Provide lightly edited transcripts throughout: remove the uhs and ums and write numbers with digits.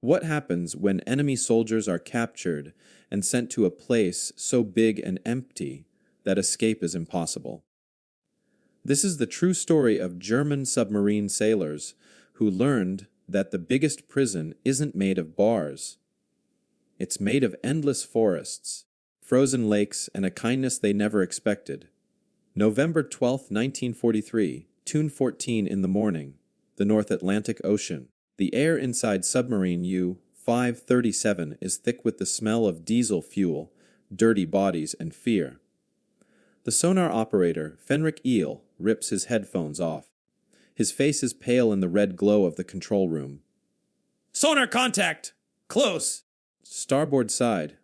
What happens when enemy soldiers are captured and sent to a place so big and empty that escape is impossible? This is the true story of German submarine sailors who learned that the biggest prison isn't made of bars. It's made of endless forests, frozen lakes, and a kindness they never expected. November 12, 1943, 2:14 in the morning, the North Atlantic Ocean. The air inside submarine U-537 is thick with the smell of diesel fuel, dirty bodies, and fear. The sonar operator, Fenrik Eel, rips his headphones off. His face is pale in the red glow of the control room. Sonar contact! Close! Starboard side.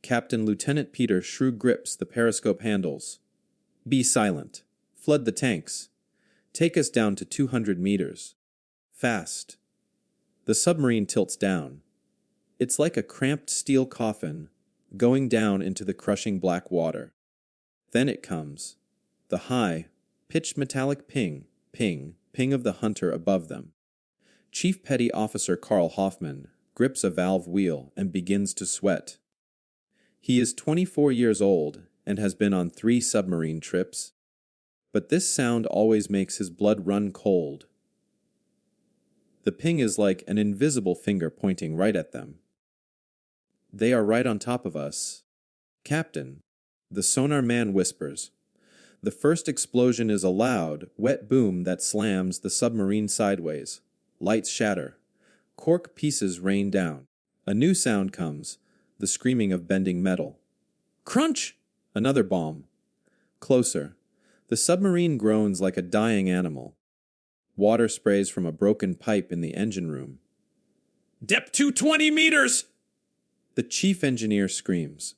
Captain Lieutenant Peter Shrew grips the periscope handles. Be silent. Flood the tanks. Take us down to 200 meters. Fast. The submarine tilts down. It's like a cramped steel coffin going down into the crushing black water. Then it comes. The high, pitched metallic ping, ping, ping of the hunter above them. Chief Petty Officer Karl Hoffman grips a valve wheel and begins to sweat. He is 24 years old and has been on 3 submarine trips. But this sound always makes his blood run cold. The ping is like an invisible finger pointing right at them. They are right on top of us. Captain, the sonar man whispers. The first explosion is a loud, wet boom that slams the submarine sideways. Lights shatter. Cork pieces rain down. A new sound comes, the screaming of bending metal. Crunch! Another bomb. Closer. The submarine groans like a dying animal. Water sprays from a broken pipe in the engine room. Depth 220 meters! The chief engineer screams.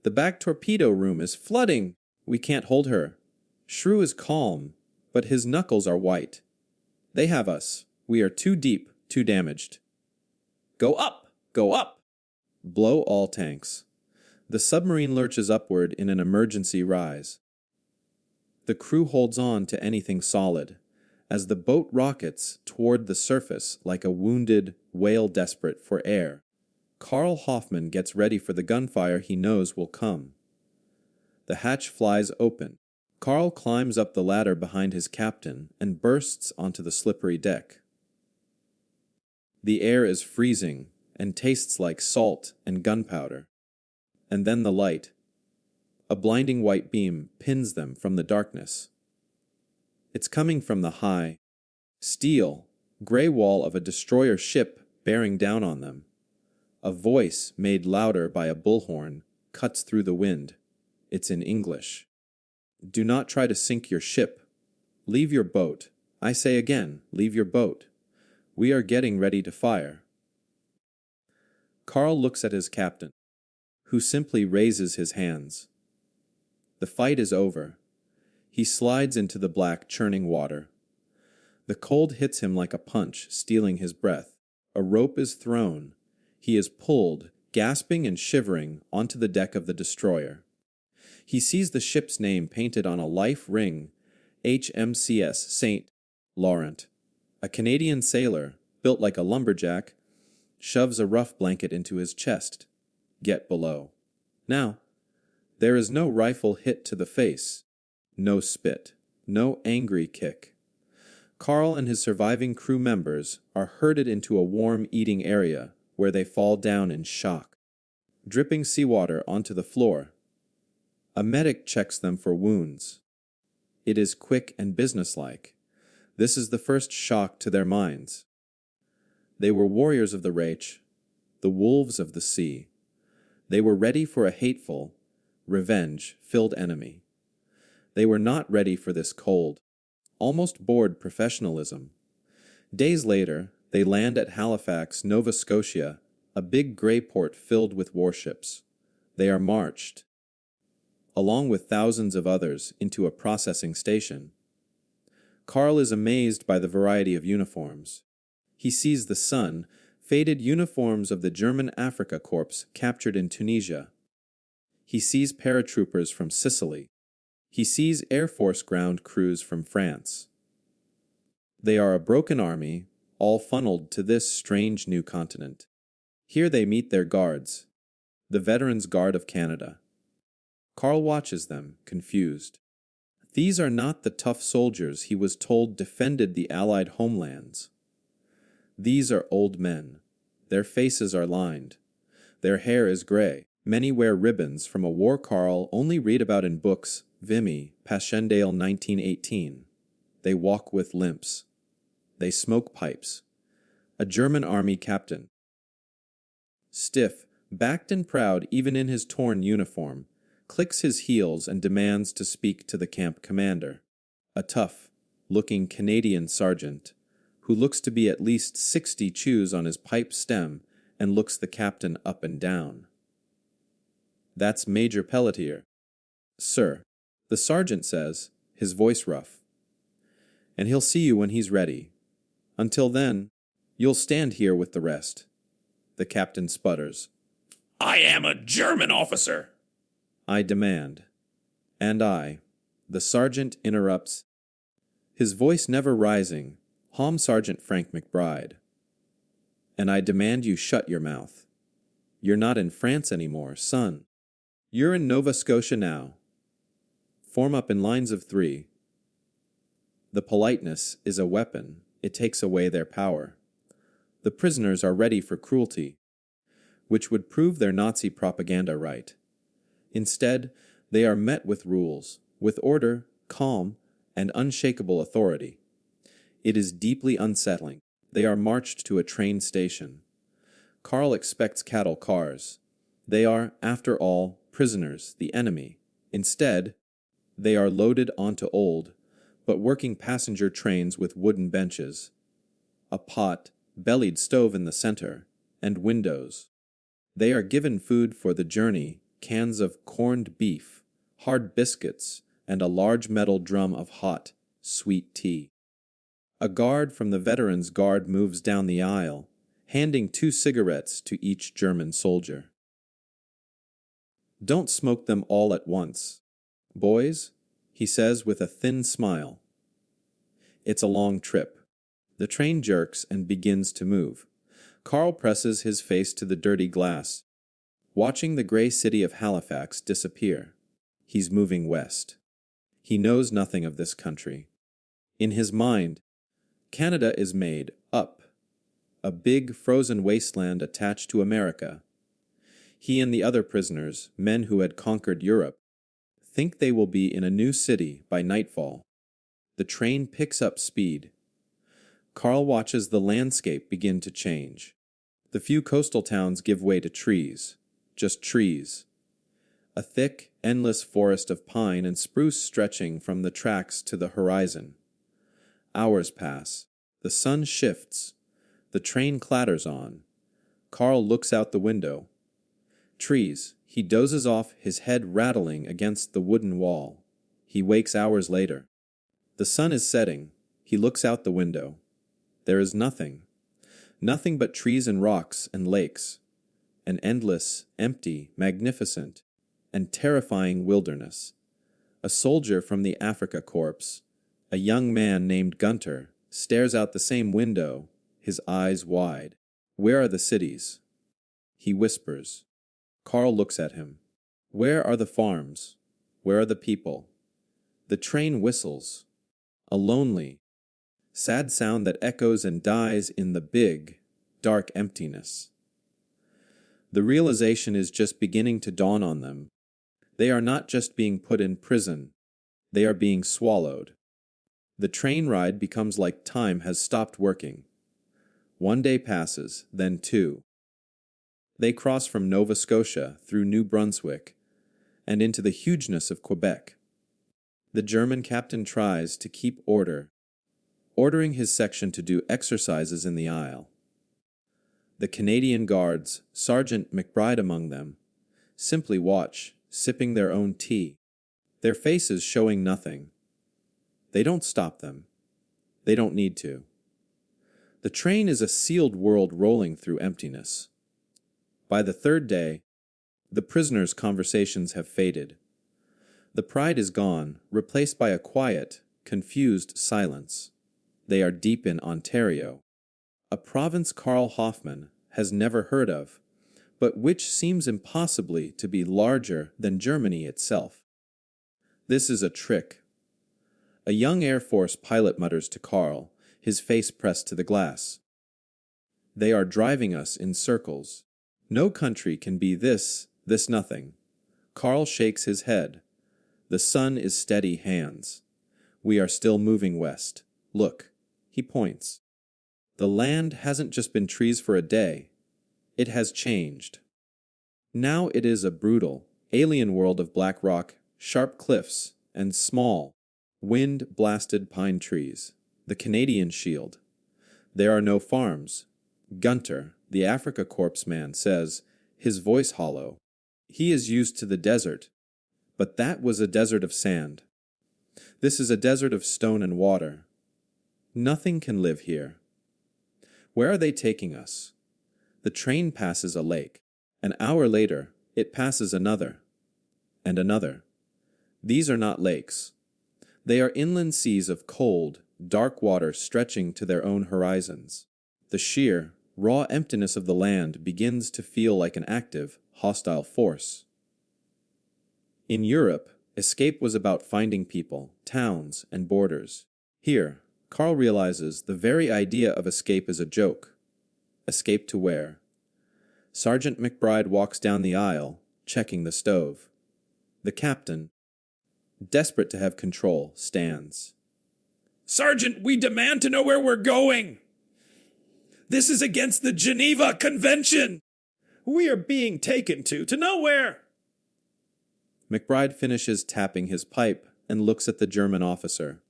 The back torpedo room is flooding. We can't hold her. Shrew is calm, but his knuckles are white. They have us. We are too deep, too damaged. Go up! Go up! Blow all tanks. The submarine lurches upward in an emergency rise. The crew holds on to anything solid, as the boat rockets toward the surface like a wounded whale desperate for air. Karl Hoffman gets ready for the gunfire he knows will come. The hatch flies open. Karl climbs up the ladder behind his captain and bursts onto the slippery deck. The air is freezing and tastes like salt and gunpowder. And then the light. A blinding white beam pins them from the darkness. It's coming from the high, steel, gray wall of a destroyer ship bearing down on them. A voice made louder by a bullhorn cuts through the wind. It's in English. Do not try to sink your ship. Leave your boat. I say again, leave your boat. We are getting ready to fire. Karl looks at his captain, who simply raises his hands. The fight is over. He slides into the black, churning water. The cold hits him like a punch, stealing his breath. A rope is thrown. He is pulled, gasping and shivering, onto the deck of the destroyer. He sees the ship's name painted on a life ring, HMCS St. Laurent. A Canadian sailor, built like a lumberjack, shoves a rough blanket into his chest. Get below. Now, there is no rifle hit to the face. No spit. No angry kick. Karl and his surviving crew members are herded into a warm eating area where they fall down in shock, dripping seawater onto the floor. A medic checks them for wounds. It is quick and businesslike. This is the first shock to their minds. They were warriors of the Reich, the wolves of the sea. They were ready for a hateful, revenge-filled enemy. They were not ready for this cold, almost bored professionalism. Days later, they land at Halifax, Nova Scotia, a big gray port filled with warships. They are marched, along with thousands of others, into a processing station. Karl is amazed by the variety of uniforms. He sees the sun, faded uniforms of the German Africa Corps captured in Tunisia. He sees paratroopers from Sicily. He sees Air Force ground crews from France. They are a broken army, all funneled to this strange new continent. Here they meet their guards, the Veterans Guard of Canada. Karl watches them, confused. These are not the tough soldiers he was told defended the Allied homelands. These are old men. Their faces are lined. Their hair is gray. Many wear ribbons from a war Karl only read about in books, Vimy, Passchendaele 1918. They walk with limps. They smoke pipes. A German army captain. Stiff, backed and proud even in his torn uniform, clicks his heels and demands to speak to the camp commander, a tough-looking Canadian sergeant, who looks to be at least 60 chews on his pipe stem and looks the captain up and down. That's Major Pelletier. Sir, the sergeant says, his voice rough. And he'll see you when he's ready. Until then, you'll stand here with the rest. The captain sputters. I am a German officer. I demand. And I. The sergeant interrupts. His voice never rising, Hom Sergeant Frank McBride. And I demand you shut your mouth. You're not in France anymore, son. You're in Nova Scotia now. Form up in lines of 3. The politeness is a weapon. It takes away their power. The prisoners are ready for cruelty, which would prove their Nazi propaganda right. Instead, they are met with rules, with order, calm, and unshakable authority. It is deeply unsettling. They are marched to a train station. Karl expects cattle cars. They are, after all, prisoners, the enemy. Instead, they are loaded onto old, but working passenger trains with wooden benches, a pot-bellied stove in the center, and windows. They are given food for the journey, cans of corned beef, hard biscuits, and a large metal drum of hot, sweet tea. A guard from the Veterans Guard moves down the aisle, handing 2 cigarettes to each German soldier. Don't smoke them all at once. Boys, he says with a thin smile. It's a long trip. The train jerks and begins to move. Karl presses his face to the dirty glass, watching the gray city of Halifax disappear. He's moving west. He knows nothing of this country. In his mind, Canada is made up, a big frozen wasteland attached to America. He and the other prisoners, men who had conquered Europe, think they will be in a new city by nightfall. The train picks up speed. Karl watches the landscape begin to change. The few coastal towns give way to trees, just trees. A thick, endless forest of pine and spruce stretching from the tracks to the horizon. Hours pass. The sun shifts. The train clatters on. Karl looks out the window. Trees. He dozes off, his head rattling against the wooden wall. He wakes hours later. The sun is setting. He looks out the window. There is nothing. Nothing but trees and rocks and lakes. An endless, empty, magnificent, and terrifying wilderness. A soldier from the Africa Corps, a young man named Gunter, stares out the same window, his eyes wide. Where are the cities? He whispers. Karl looks at him. Where are the farms? Where are the people? The train whistles. A lonely, sad sound that echoes and dies in the big, dark emptiness. The realization is just beginning to dawn on them. They are not just being put in prison. They are being swallowed. The train ride becomes like time has stopped working. 1 day passes, then 2. They cross from Nova Scotia through New Brunswick and into the hugeness of Quebec. The German captain tries to keep order, ordering his section to do exercises in the aisle. The Canadian guards, Sergeant McBride among them, simply watch, sipping their own tea, their faces showing nothing. They don't stop them. They don't need to. The train is a sealed world rolling through emptiness. By the 3rd day, the prisoners' conversations have faded. The pride is gone, replaced by a quiet, confused silence. They are deep in Ontario. a province Karl Hoffman has never heard of, but which seems impossibly to be larger than Germany itself. This is a trick. A young Air Force pilot mutters to Karl, his face pressed to the glass. They are driving us in circles. No country can be this nothing. Karl shakes his head. The sun is steady hands. We are still moving west. Look, he points. The land hasn't just been trees for a day. It has changed. Now it is a brutal, alien world of black rock, sharp cliffs, and small, wind-blasted pine trees. The Canadian Shield. There are no farms. Gunter, the Africa Corps man, says, his voice hollow. He is used to the desert, but that was a desert of sand. This is a desert of stone and water. Nothing can live here. Where are they taking us? The train passes a lake. An hour later, it passes another, and another. These are not lakes. They are inland seas of cold, dark water stretching to their own horizons. The sheer, raw emptiness of the land begins to feel like an active, hostile force. In Europe, escape was about finding people, towns, and borders. Here, Karl realizes the very idea of escape is a joke. Escape to where? Sergeant McBride walks down the aisle, checking the stove. The captain, desperate to have control, stands. Sergeant, we demand to know where we're going. This is against the Geneva Convention. We are being taken to nowhere. McBride finishes tapping his pipe and looks at the German officer.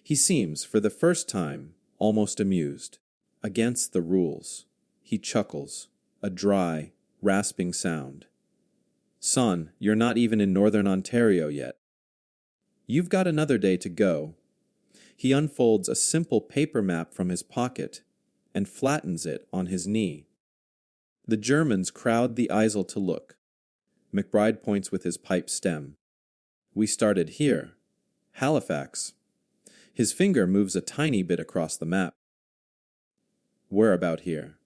He seems, for the first time, almost amused. Against the rules. He chuckles, a dry, rasping sound. Son, you're not even in northern Ontario yet. You've got another day to go. He unfolds a simple paper map from his pocket and flattens it on his knee. The Germans crowd the easel to look. McBride points with his pipe stem. We started here. Halifax. His finger moves a tiny bit across the map. We're about here.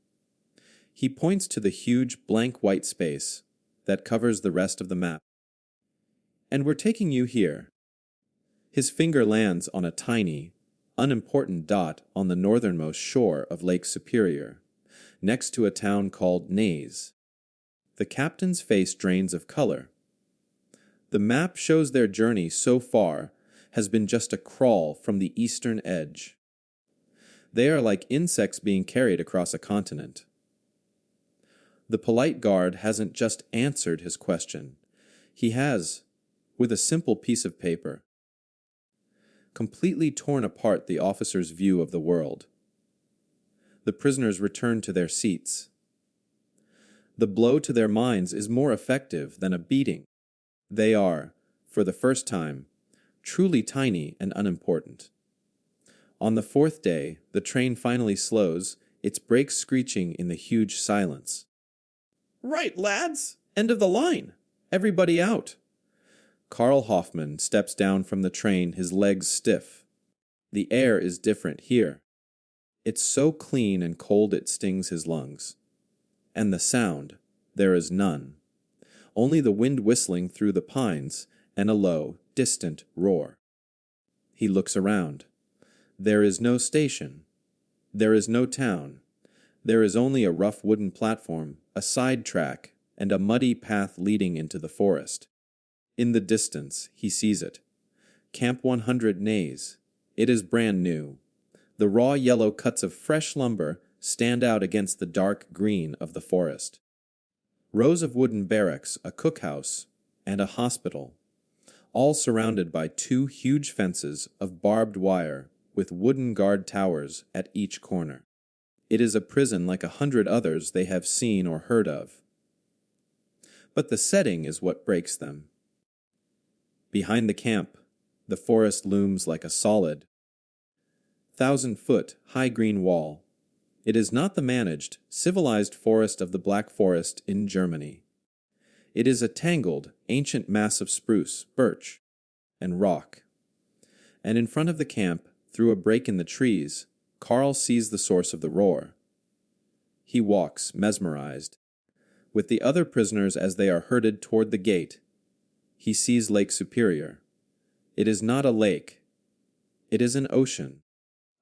He points to the huge blank white space that covers the rest of the map. And we're taking you here. His finger lands on a tiny, unimportant dot on the northernmost shore of Lake Superior, next to a town called Neys. The captain's face drains of color. The map shows their journey so far has been just a crawl from the eastern edge. They are like insects being carried across a continent. The polite guard hasn't just answered his question. He has, with a simple piece of paper, completely torn apart the officer's view of the world. The prisoners return to their seats. The blow to their minds is more effective than a beating. They are, for the first time, truly tiny and unimportant. On the fourth day, the train finally slows, its brakes screeching in the huge silence. Right, lads. End of the line. Everybody out. Karl Hoffman steps down from the train, his legs stiff. The air is different here. It's so clean and cold it stings his lungs. And the sound, there is none. Only the wind whistling through the pines and a low, distant roar. He looks around. There is no station. There is no town. There is only a rough wooden platform, a side track, and a muddy path leading into the forest. In the distance, he sees it. Camp 100 Neys. It is brand new. The raw yellow cuts of fresh lumber stand out against the dark green of the forest. Rows of wooden barracks, a cookhouse, and a hospital, all surrounded by two huge fences of barbed wire with wooden guard towers at each corner. It is a prison like 100 others they have seen or heard of. But the setting is what breaks them. Behind the camp, the forest looms like a solid, 1,000-foot high green wall. It is not the managed, civilized forest of the Black Forest in Germany. It is a tangled, ancient mass of spruce, birch, and rock. And in front of the camp, through a break in the trees, Karl sees the source of the roar. He walks, mesmerized. With the other prisoners as they are herded toward the gate, he sees Lake Superior. It is not a lake. It is an ocean.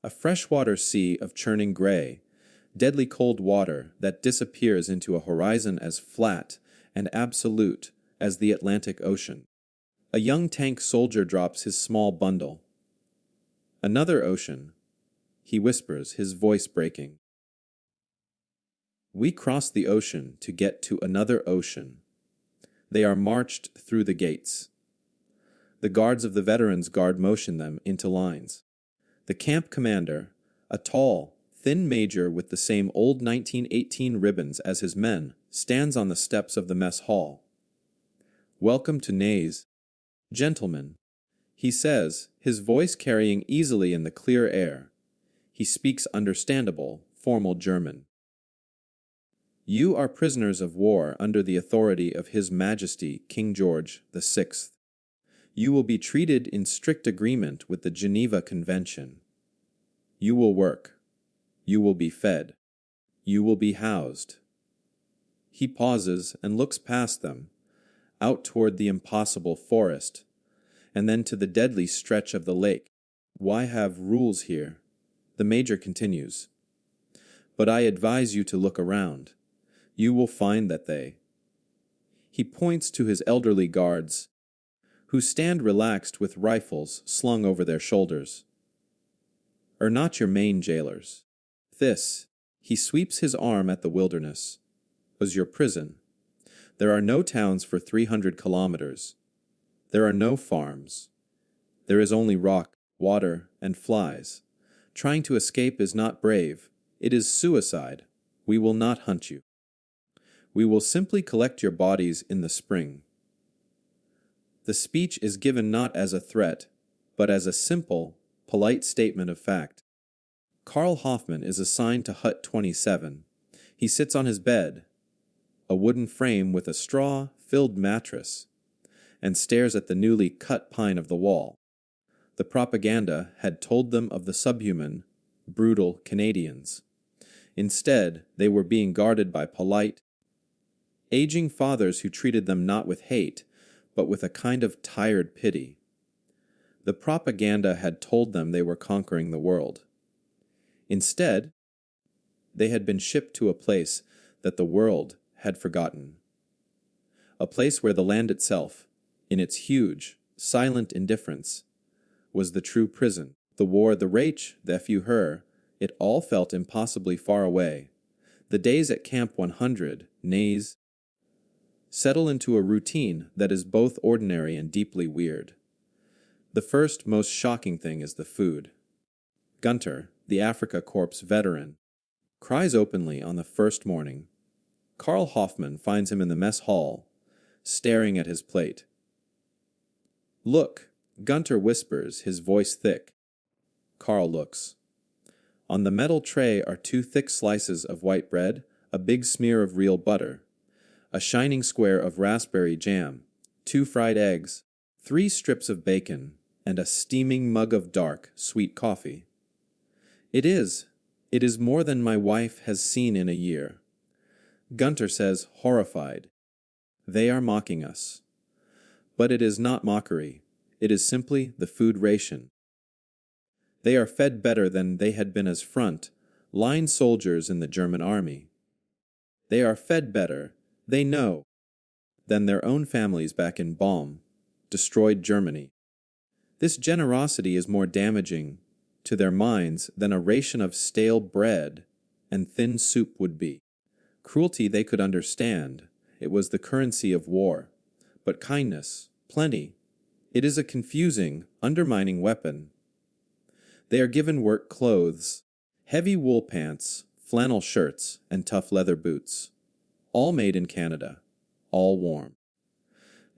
A freshwater sea of churning gray, deadly cold water that disappears into a horizon as flat and absolute as the Atlantic Ocean. A young tank soldier drops his small bundle. Another ocean, he whispers, his voice breaking. We cross the ocean to get to another ocean. They are marched through the gates. The guards of the veterans guard motion them into lines. The camp commander, a tall, thin major with the same old 1918 ribbons as his men, stands on the steps of the mess hall. Welcome to Neys, gentlemen, he says, his voice carrying easily in the clear air. He speaks understandable, formal German. You are prisoners of war under the authority of His Majesty King George VI. You will be treated in strict agreement with the Geneva Convention. You will work. You will be fed. You will be housed. He pauses and looks past them, out toward the impossible forest, and then to the deadly stretch of the lake. Why have rules here? The major continues. But I advise you to look around. You will find that He points to his elderly guards, who stand relaxed with rifles slung over their shoulders, are not your main jailers. This, he sweeps his arm at the wilderness, was your prison. There are no towns for 300 kilometers. There are no farms. There is only rock, water, and flies. Trying to escape is not brave. It is suicide. We will not hunt you. We will simply collect your bodies in the spring. The speech is given not as a threat, but as a simple, polite statement of fact. Karl Hoffman is assigned to Hut 27. He sits on his bed, a wooden frame with a straw-filled mattress, and stares at the newly cut pine of the wall. The propaganda had told them of the subhuman, brutal Canadians. Instead, they were being guarded by polite, aging fathers who treated them not with hate, but with a kind of tired pity. The propaganda had told them they were conquering the world. Instead, they had been shipped to a place that the world had forgotten. A place where the land itself, in its huge, silent indifference, was the true prison. The war, the rage, the her, it all felt impossibly far away. The days at Camp 100, Neys, settle into a routine that is both ordinary and deeply weird. The first, most shocking thing is the food. Gunter, the Africa Corps veteran, cries openly on the first morning. Karl Hoffman finds him in the mess hall, staring at his plate. Look, Gunter whispers, his voice thick. Karl looks. On the metal tray are 2 thick slices of white bread, a big smear of real butter, a shining square of raspberry jam, 2 fried eggs, 3 strips of bacon, and a steaming mug of dark, sweet coffee. It is more than my wife has seen in a year. Gunter says, horrified. They are mocking us. But it is not mockery. It is simply the food ration. They are fed better than they had been as front-line soldiers in the German army. They are fed better, they know, than their own families back in Balm, destroyed Germany. This generosity is more damaging to their minds than a ration of stale bread and thin soup would be. Cruelty they could understand. It was the currency of war. But kindness, plenty, it is a confusing, undermining weapon. They are given work clothes, heavy wool pants, flannel shirts, and tough leather boots. All made in Canada, all warm.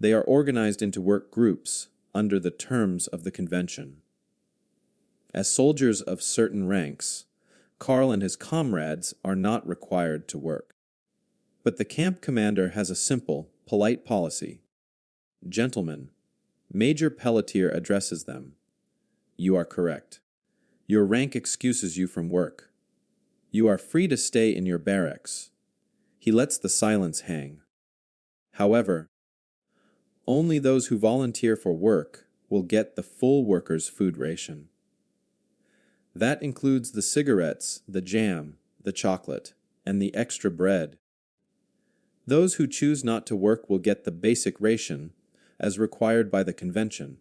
They are organized into work groups under the terms of the convention. As soldiers of certain ranks, Karl and his comrades are not required to work. But the camp commander has a simple, polite policy. Gentlemen, Major Pelletier addresses them. You are correct. Your rank excuses you from work. You are free to stay in your barracks. He lets the silence hang. However, only those who volunteer for work will get the full workers' food ration. That includes the cigarettes, the jam, the chocolate, and the extra bread. Those who choose not to work will get the basic ration, as required by the convention.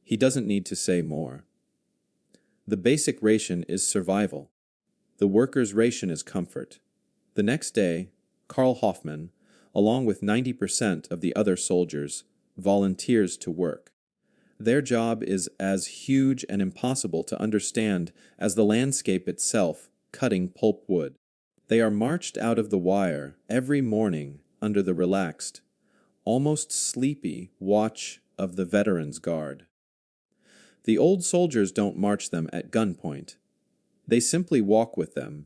He doesn't need to say more. The basic ration is survival. The workers' ration is comfort. The next day, Karl Hoffman, along with 90% of the other soldiers, volunteers to work. Their job is as huge and impossible to understand as the landscape itself, cutting pulpwood. They are marched out of the wire every morning under the relaxed, almost sleepy watch of the veterans' guard. The old soldiers don't march them at gunpoint. They simply walk with them,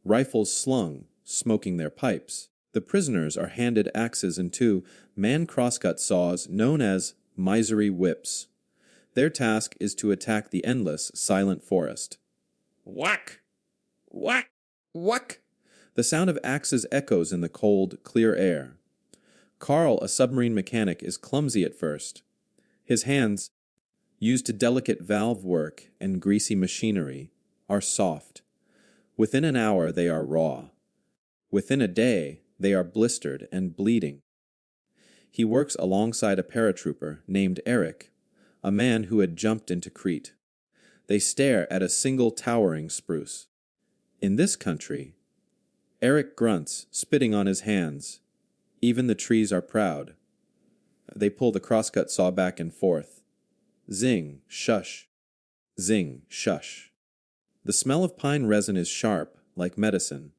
rifles slung, smoking their pipes. The prisoners are handed axes and two man-crosscut saws known as misery whips. Their task is to attack the endless, silent forest. Whack! Whack! Whack! The sound of axes echoes in the cold, clear air. Karl, a submarine mechanic, is clumsy at first. His hands, used to delicate valve work and greasy machinery, are soft. Within an hour they are raw. Within a day they are blistered and bleeding. He works alongside a paratrooper named Eric, a man who had jumped into Crete. They stare at a single towering spruce. In this country, Eric grunts, spitting on his hands. Even the trees are proud. They pull the crosscut saw back and forth. Zing, shush. Zing, shush. The smell of pine resin is sharp, like medicine.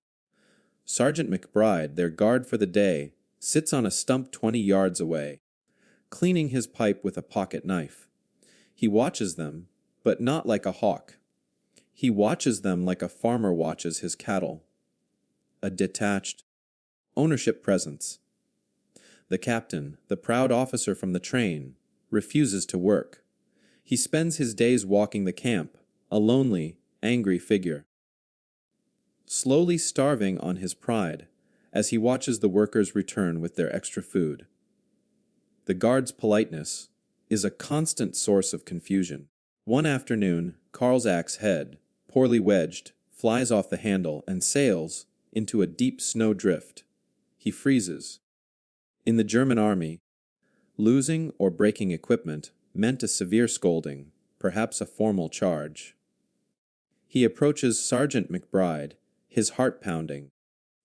Sergeant McBride, their guard for the day, sits on a stump 20 yards away, cleaning his pipe with a pocket knife. He watches them, but not like a hawk. He watches them like a farmer watches his cattle. A detached ownership presence. The captain, the proud officer from the train, refuses to work. He spends his days walking the camp, a lonely, angry figure, slowly starving on his pride as he watches the workers return with their extra food. The guard's politeness is a constant source of confusion. One afternoon, Karl's axe head, poorly wedged, flies off the handle and sails into a deep snow drift. He freezes. In the German army, losing or breaking equipment meant a severe scolding, perhaps a formal charge. He approaches Sergeant McBride, his heart pounding,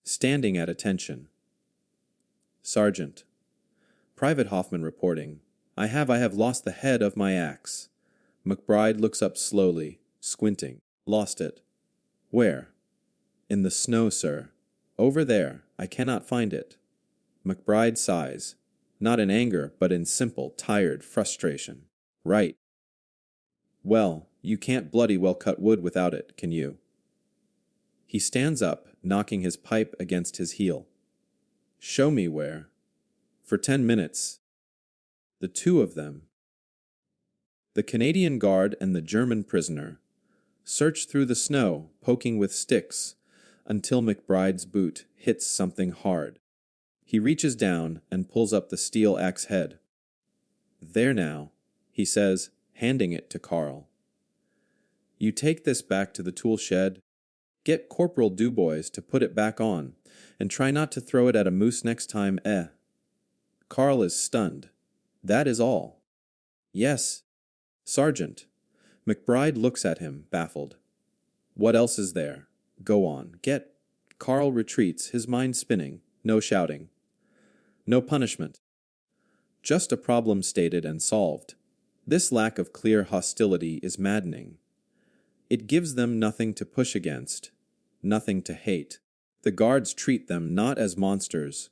standing at attention. Sergeant. Private Hoffman reporting. I have lost the head of my axe. McBride looks up slowly, squinting. Lost it. Where? In the snow, sir. Over there. I cannot find it. McBride sighs, not in anger, but in simple, tired frustration. Right. Well, you can't bloody well cut wood without it, can you? He stands up, knocking his pipe against his heel. Show me where. For 10 minutes. The two of them, the Canadian guard and the German prisoner, search through the snow, poking with sticks, until McBride's boot hits something hard. He reaches down and pulls up the steel axe head. There now, he says, handing it to Karl. You take this back to the tool shed. Get Corporal Dubois to put it back on, and try not to throw it at a moose next time, Karl is stunned. That is all. Yes, Sergeant. McBride looks at him, baffled. What else is there? Go on, get. Karl retreats, his mind spinning, no shouting. No punishment. Just a problem stated and solved. This lack of clear hostility is maddening. It gives them nothing to push against, nothing to hate. The guards treat them not as monsters,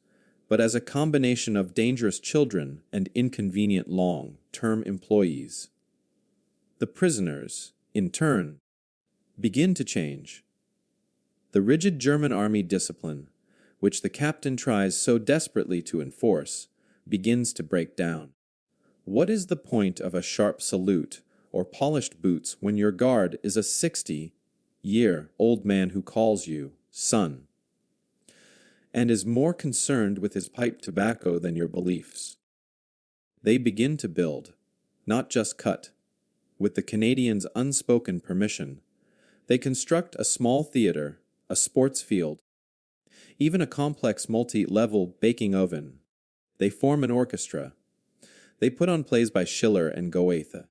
but as a combination of dangerous children and inconvenient long-term employees. The prisoners, in turn, begin to change. The rigid German army discipline, which the captain tries so desperately to enforce, begins to break down. What is the point of a sharp salute or polished boots when your guard is a 60-year-old man who calls you son and is more concerned with his pipe tobacco than your beliefs. They begin to build, not just cut. With the Canadians' unspoken permission, they construct a small theater, a sports field, even a complex multi-level baking oven. They form an orchestra. They put on plays by Schiller and Goethe.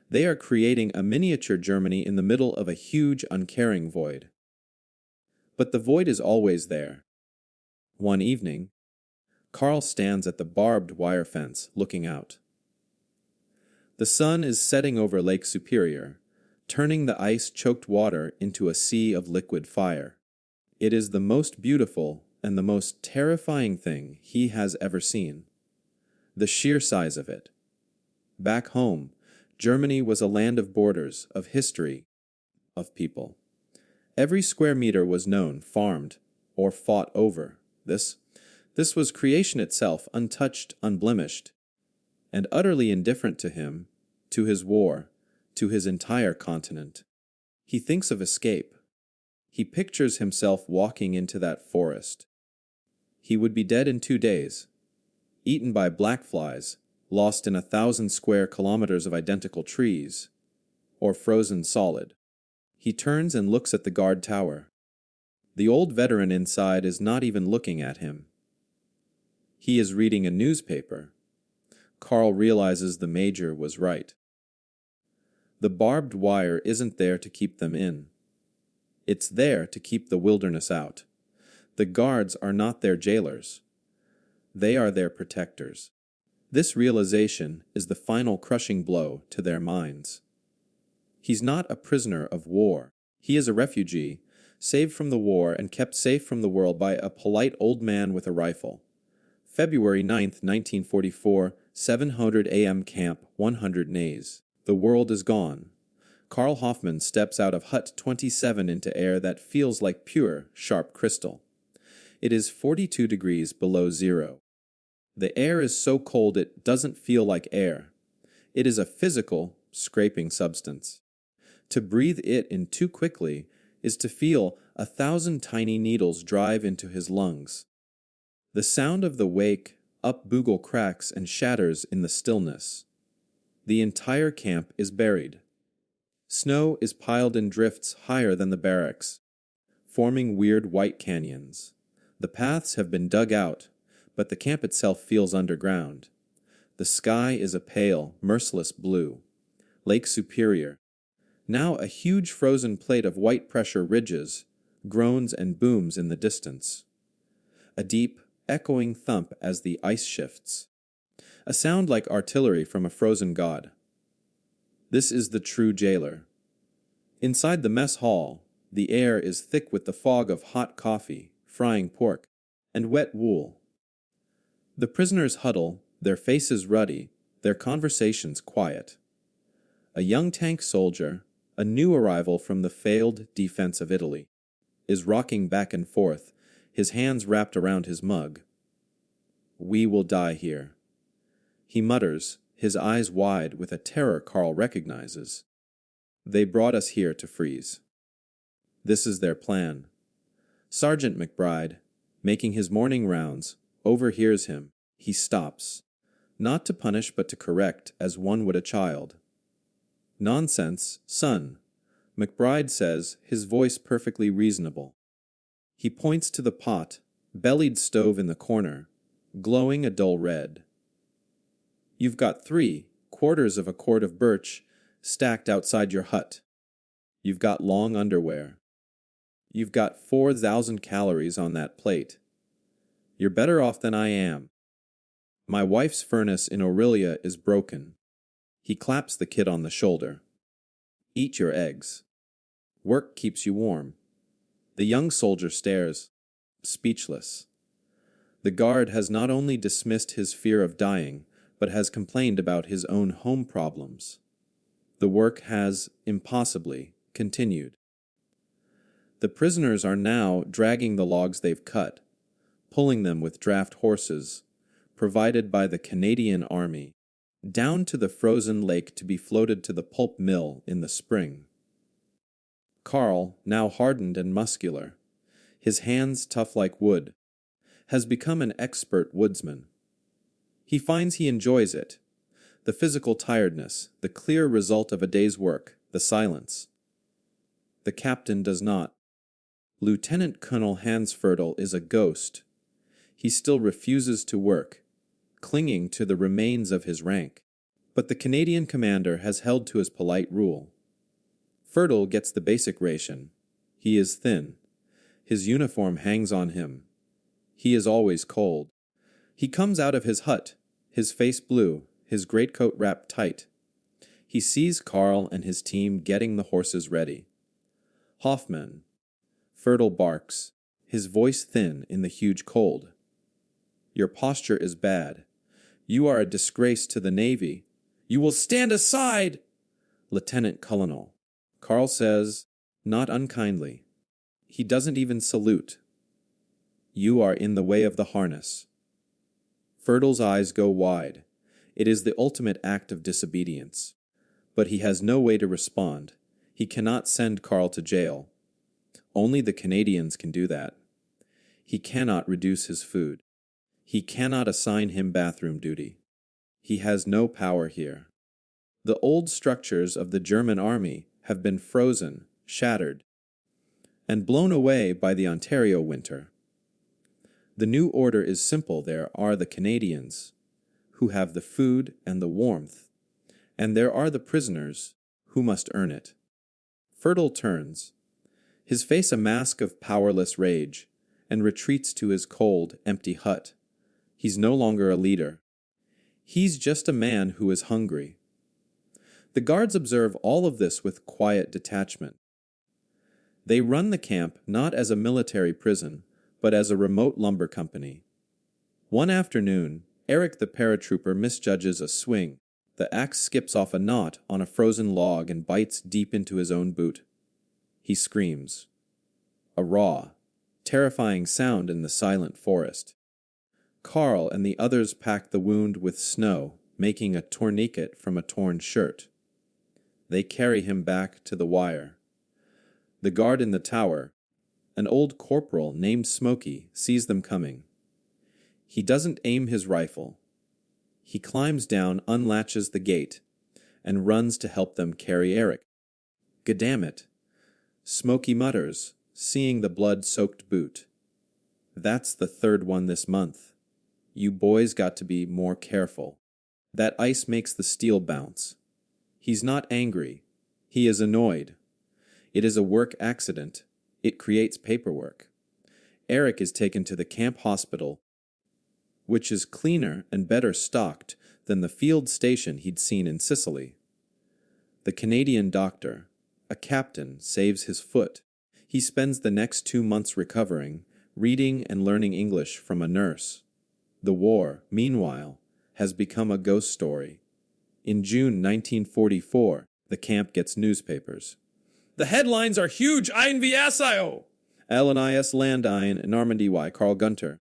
They are creating a miniature Germany in the middle of a huge, uncaring void. But the void is always there. One evening, Karl stands at the barbed wire fence, looking out. The sun is setting over Lake Superior, turning the ice-choked water into a sea of liquid fire. It is the most beautiful and the most terrifying thing he has ever seen. The sheer size of it. Back home, Germany was a land of borders, of history, of people. Every square meter was known, farmed, or fought over. This was creation itself, untouched, unblemished, and utterly indifferent to him, to his war, to his entire continent. He thinks of escape. He pictures himself walking into that forest. He would be dead in 2 days, eaten by black flies, lost in 1,000 square kilometers of identical trees, or frozen solid. He turns and looks at the guard tower. The old veteran inside is not even looking at him. He is reading a newspaper. Karl realizes the major was right. The barbed wire isn't there to keep them in. It's there to keep the wilderness out. The guards are not their jailers. They are their protectors. This realization is the final crushing blow to their minds. He's not a prisoner of war. He is a refugee, saved from the war and kept safe from the world by a polite old man with a rifle. February 9th, 1944, 700 a.m. Camp 100 Neys. The world is gone. Karl Hoffman steps out of Hut 27 into air that feels like pure, sharp crystal. It is 42 degrees below zero. The air is so cold it doesn't feel like air. It is a physical, scraping substance. To breathe it in too quickly is to feel 1,000 tiny needles drive into his lungs. The sound of the wake up bugle cracks and shatters in the stillness. The entire camp is buried. Snow is piled in drifts higher than the barracks, forming weird white canyons. The paths have been dug out, but the camp itself feels underground. The sky is a pale, merciless blue. Lake Superior, now a huge frozen plate of white pressure ridges, groans and booms in the distance. A deep, echoing thump as the ice shifts. A sound like artillery from a frozen god. This is the true jailer. Inside the mess hall, the air is thick with the fog of hot coffee, frying pork, and wet wool. The prisoners huddle, their faces ruddy, their conversations quiet. A young tank soldier, a new arrival from the failed defense of Italy, is rocking back and forth, his hands wrapped around his mug. "We will die here," he mutters, his eyes wide with a terror Karl recognizes. They brought us here to freeze. This is their plan. Sergeant McBride, making his morning rounds, overhears him. He stops, not to punish but to correct, as one would a child. "Nonsense, son," McBride says, his voice perfectly reasonable. He points to the pot, bellied stove in the corner, glowing a dull red. "You've got 3/4 of a cord of birch stacked outside your hut. You've got long underwear. You've got 4,000 calories on that plate. You're better off than I am. My wife's furnace in Aurelia is broken." He claps the kid on the shoulder. "Eat your eggs. Work keeps you warm." The young soldier stares, speechless. The guard has not only dismissed his fear of dying, but has complained about his own home problems. The work has, impossibly, continued. The prisoners are now dragging the logs they've cut, pulling them with draft horses, provided by the Canadian Army. down to the frozen lake to be floated to the pulp mill in the spring. Karl, now hardened and muscular, his hands tough like wood, has become an expert woodsman. He finds he enjoys it, the physical tiredness, the clear result of a day's work, the silence. The captain does not. Lieutenant Colonel Hansfurtle is a ghost. He still refuses to work, clinging to the remains of his rank. But the Canadian commander has held to his polite rule. Furtle gets the basic ration. He is thin. His uniform hangs on him. He is always cold. He comes out of his hut, his face blue, his greatcoat wrapped tight. He sees Karl and his team getting the horses ready. Hoffman. Furtle barks, his voice thin in the huge cold. Your posture is bad. You are a disgrace to the Navy. You will stand aside! Lieutenant Colonel. Karl says, not unkindly. He doesn't even salute. You are in the way of the harness. Furtle's eyes go wide. It is the ultimate act of disobedience. But he has no way to respond. He cannot send Karl to jail. Only the Canadians can do that. He cannot reduce his food. He cannot assign him bathroom duty. He has no power here. The old structures of the German army have been frozen, shattered, and blown away by the Ontario winter. The new order is simple. There are the Canadians, who have the food and the warmth, and there are the prisoners, who must earn it. Furtle turns, his face a mask of powerless rage, and retreats to his cold, empty hut. He's no longer a leader. He's just a man who is hungry. The guards observe all of this with quiet detachment. They run the camp not as a military prison, but as a remote lumber company. One afternoon, Eric the paratrooper misjudges a swing. The axe skips off a knot on a frozen log and bites deep into his own boot. He screams. A raw, terrifying sound in the silent forest. Karl and the others pack the wound with snow, making a tourniquet from a torn shirt. They carry him back to the wire. The guard in the tower, an old corporal named Smokey, sees them coming. He doesn't aim his rifle. He climbs down, unlatches the gate, and runs to help them carry Eric. Gaddammit, Smokey mutters, seeing the blood-soaked boot. That's the third one this month. You boys got to be more careful. That ice makes the steel bounce. He's not angry. He is annoyed. It is a work accident. It creates paperwork. Eric is taken to the camp hospital, which is cleaner and better stocked than the field station he'd seen in Sicily. The Canadian doctor, a captain, saves his foot. He spends the next 2 months recovering, reading and learning English from a nurse. The war, meanwhile, has become a ghost story. In June 1944, the camp gets newspapers. The headlines are huge. Ein VSIO. LNIS Landine and Normandy Y. Carl Gunter.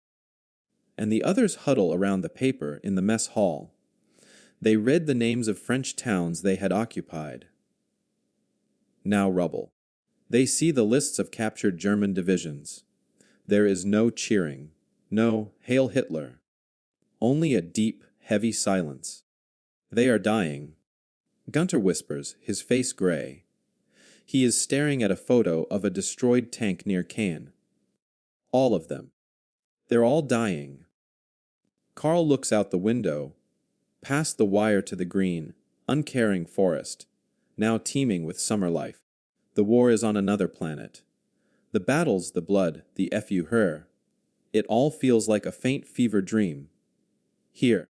And the others huddle around the paper in the mess hall. They read the names of French towns they had occupied. Now rubble. They see the lists of captured German divisions. There is no cheering, no Hail Hitler. Only a deep, heavy silence. They are dying. Gunter whispers, his face gray. He is staring at a photo of a destroyed tank near Caen. All of them. They're all dying. Karl looks out the window, past the wire to the green, uncaring forest, now teeming with summer life. The war is on another planet. The battles, the blood, the FU-her. It all feels like a faint fever dream. Here.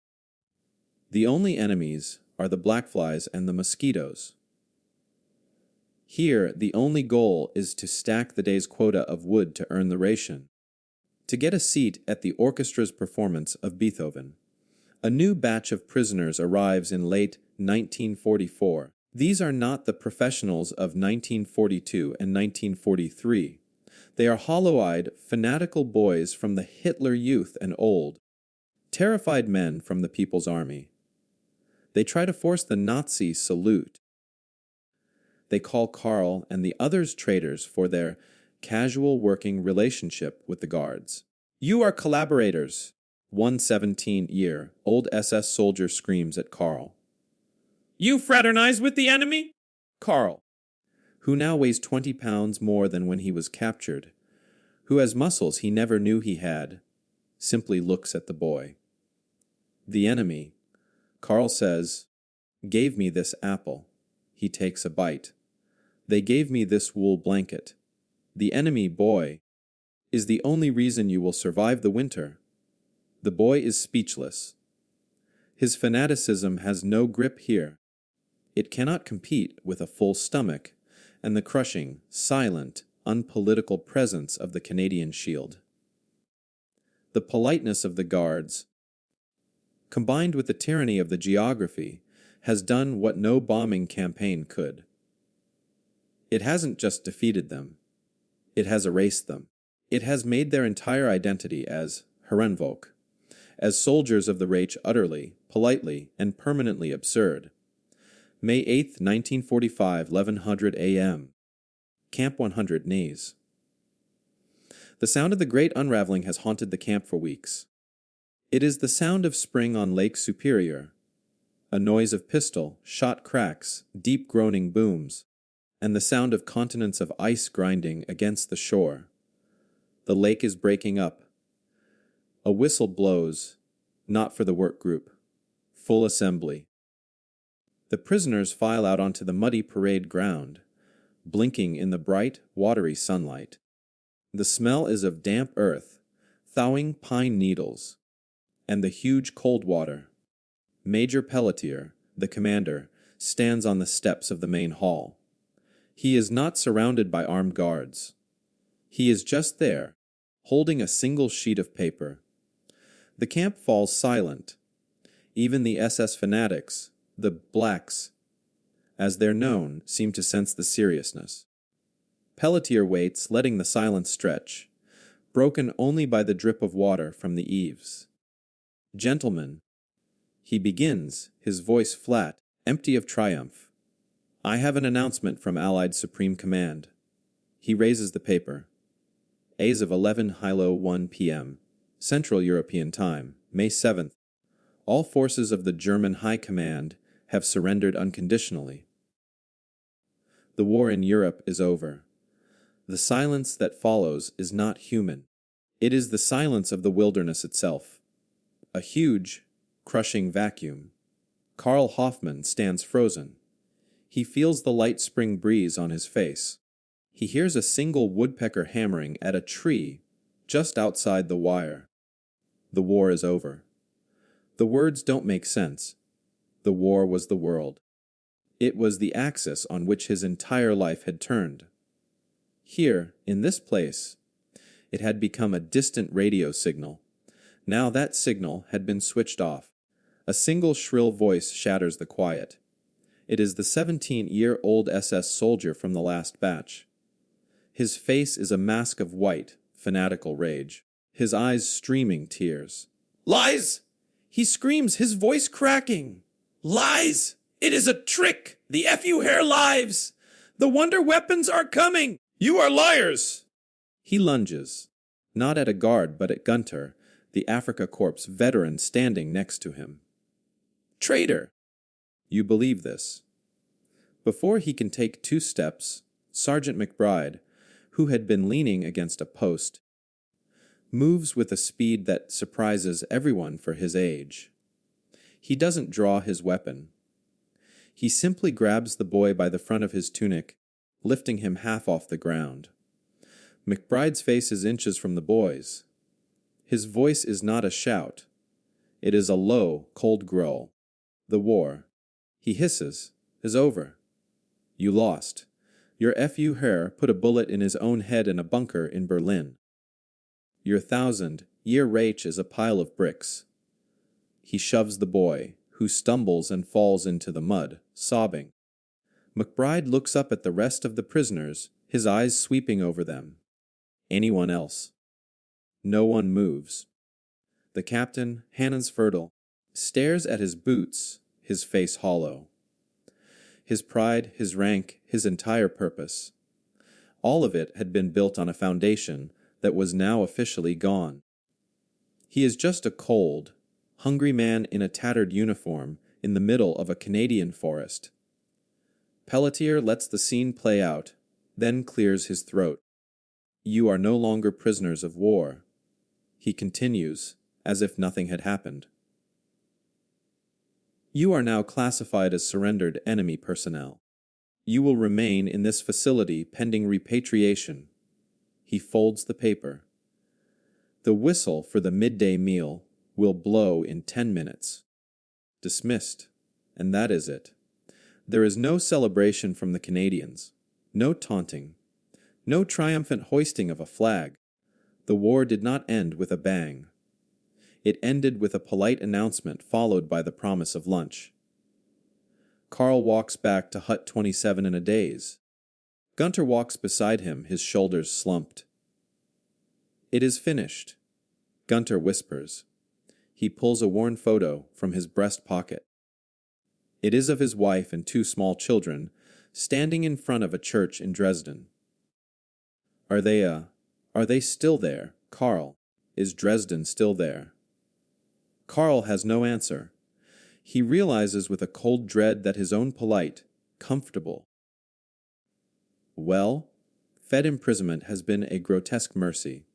The only enemies are the blackflies and the mosquitoes. Here, the only goal is to stack the day's quota of wood to earn the ration. To get a seat at the orchestra's performance of Beethoven. A new batch of prisoners arrives in late 1944. These are not the professionals of 1942 and 1943. They are hollow-eyed, fanatical boys from the Hitler Youth and old, terrified men from the People's Army. They try to force the Nazi salute. They call Karl and the others traitors for their casual working relationship with the guards. "You are collaborators," one 17-year-old SS soldier screams at Karl. "You fraternize with the enemy?" Karl, who now weighs 20 pounds more than when he was captured, who has muscles he never knew he had, simply looks at the boy. The enemy, Karl says, gave me this apple. He takes a bite. They gave me this wool blanket. The enemy, boy, is the only reason you will survive the winter. The boy is speechless. His fanaticism has no grip here. It cannot compete with a full stomach and the crushing, silent, unpolitical presence of the Canadian Shield. The politeness of the guards, combined with the tyranny of the geography, has done what no bombing campaign could. It hasn't just defeated them. It has erased them. It has made their entire identity as Herrenvolk, as soldiers of the Reich utterly, politely, and permanently absurd. May 8, 1945, 1100 a.m. Camp 100 Neys. The sound of the great unraveling has haunted the camp for weeks. It is the sound of spring on Lake Superior, a noise of pistol, shot cracks, deep groaning booms, and the sound of continents of ice grinding against the shore. The lake is breaking up. A whistle blows, not for the work group. Full assembly. The prisoners file out onto the muddy parade ground, blinking in the bright, watery sunlight. The smell is of damp earth, thawing pine needles, and the huge cold water. Major Pelletier, the commander, stands on the steps of the main hall. He is not surrounded by armed guards. He is just there, holding a single sheet of paper. The camp falls silent. Even the SS fanatics, the blacks, as they're known, seem to sense the seriousness. Pelletier waits, letting the silence stretch, broken only by the drip of water from the eaves. "Gentlemen," he begins, his voice flat, empty of triumph. "I have an announcement from Allied Supreme Command." He raises the paper. A's of 11:01 p.m. Central European Time, May 7th. All forces of the German High Command have surrendered unconditionally. The war in Europe is over. The silence that follows is not human. It is the silence of the wilderness itself. A huge, crushing vacuum. Karl Hoffman stands frozen. He feels the light spring breeze on his face. He hears a single woodpecker hammering at a tree just outside the wire. The war is over. The words don't make sense. The war was the world. It was the axis on which his entire life had turned. Here, in this place, it had become a distant radio signal. Now that signal had been switched off. A single shrill voice shatters the quiet. It is the 17-year-old SS soldier from the last batch. His face is a mask of white, fanatical rage. His eyes streaming tears. "Lies!" He screams, his voice cracking. "Lies! It is a trick! The FU hair lives! The wonder weapons are coming! You are liars!" He lunges, not at a guard but at Gunter, the Africa Corps veteran standing next to him. "Traitor!" You believe this. Before he can take 2 steps, Sergeant McBride, who had been leaning against a post, moves with a speed that surprises everyone for his age. He doesn't draw his weapon. He simply grabs the boy by the front of his tunic, lifting him half off the ground. McBride's face is inches from the boy's. His voice is not a shout. It is a low, cold growl. The war, he hisses, is over. You lost. Your FU Herr put a bullet in his own head in a bunker in Berlin. Your 1,000-year Reich is a pile of bricks. He shoves the boy, who stumbles and falls into the mud, sobbing. McBride looks up at the rest of the prisoners, his eyes sweeping over them. Anyone else? No one moves. The captain, Hansfordel, stares at his boots, his face hollow. His pride, his rank, his entire purpose. All of it had been built on a foundation that was now officially gone. He is just a cold, hungry man in a tattered uniform in the middle of a Canadian forest. Pelletier lets the scene play out, then clears his throat. You are no longer prisoners of war. He continues, as if nothing had happened. You are now classified as surrendered enemy personnel. You will remain in this facility pending repatriation. He folds the paper. The whistle for the midday meal will blow in 10 minutes. Dismissed. And that is it. There is no celebration from the Canadians. No taunting. No triumphant hoisting of a flag. The war did not end with a bang. It ended with a polite announcement followed by the promise of lunch. Karl walks back to Hut 27 in a daze. Gunter walks beside him, his shoulders slumped. It is finished, Gunter whispers. He pulls a worn photo from his breast pocket. It is of his wife and 2 small children, standing in front of a church in Dresden. Are they still there, Karl? Is Dresden still there? Karl has no answer. He realizes with a cold dread that his own polite, comfortable. Well, Fed imprisonment has been a grotesque mercy.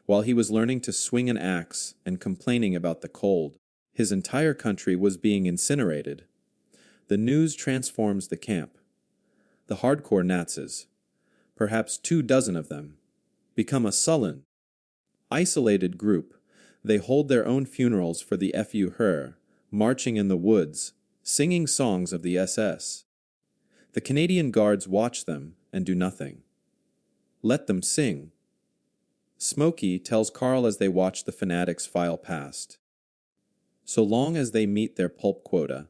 While he was learning to swing an axe and complaining about the cold, his entire country was being incinerated. The news transforms the camp. The hardcore Nazis, perhaps 24 of them, become a sullen, isolated group. They hold their own funerals for the FU marching in the woods, singing songs of the SS. The Canadian Guards watch them and do nothing. Let them sing. Smokey tells Karl as they watch the fanatics file past. So long as they meet their pulp quota,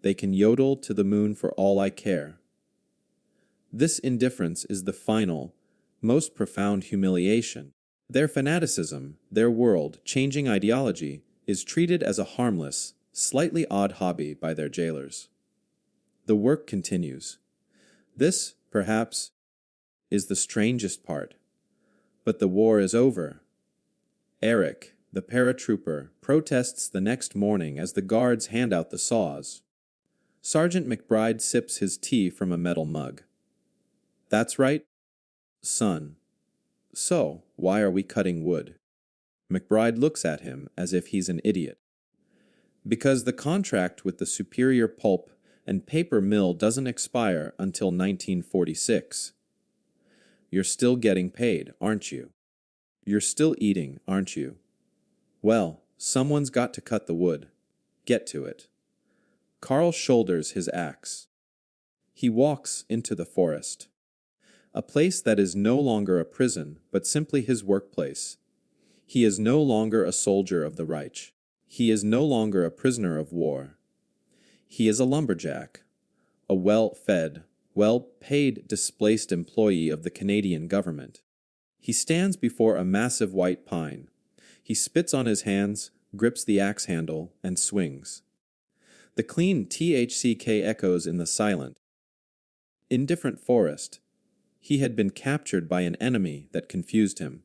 they can yodel to the moon for all I care. This indifference is the final, most profound humiliation. Their fanaticism, their world-changing ideology, is treated as a harmless, slightly odd hobby by their jailers. The work continues. This, perhaps, is the strangest part. But the war is over. Eric, the paratrooper, protests the next morning as the guards hand out the saws. Sergeant McBride sips his tea from a metal mug. That's right, son. So, why are we cutting wood? McBride looks at him as if he's an idiot. Because the contract with the Superior Pulp and Paper Mill doesn't expire until 1946. You're still getting paid, aren't you? You're still eating, aren't you? Well, someone's got to cut the wood. Get to it. Karl shoulders his axe. He walks into the forest. A place that is no longer a prison, but simply his workplace. He is no longer a soldier of the Reich. He is no longer a prisoner of war. He is a lumberjack, a well-fed, well-paid displaced employee of the Canadian government. He stands before a massive white pine. He spits on his hands, grips the axe handle, and swings. The clean THCK echoes in the silent, indifferent forest. He had been captured by an enemy that confused him.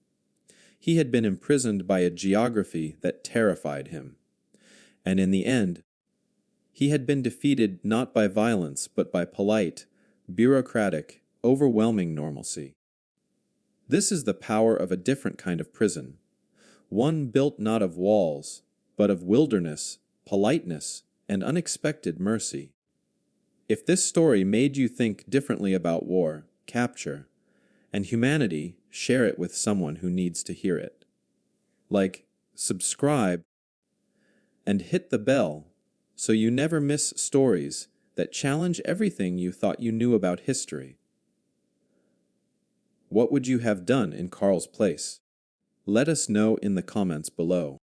He had been imprisoned by a geography that terrified him. And in the end, he had been defeated not by violence but by polite, bureaucratic, overwhelming normalcy. This is the power of a different kind of prison, one built not of walls, but of wilderness, politeness, and unexpected mercy. If this story made you think differently about war, capture, and humanity, share it with someone who needs to hear it. Like, subscribe, and hit the bell so you never miss stories that challenge everything you thought you knew about history. What would you have done in Karl's place? Let us know in the comments below.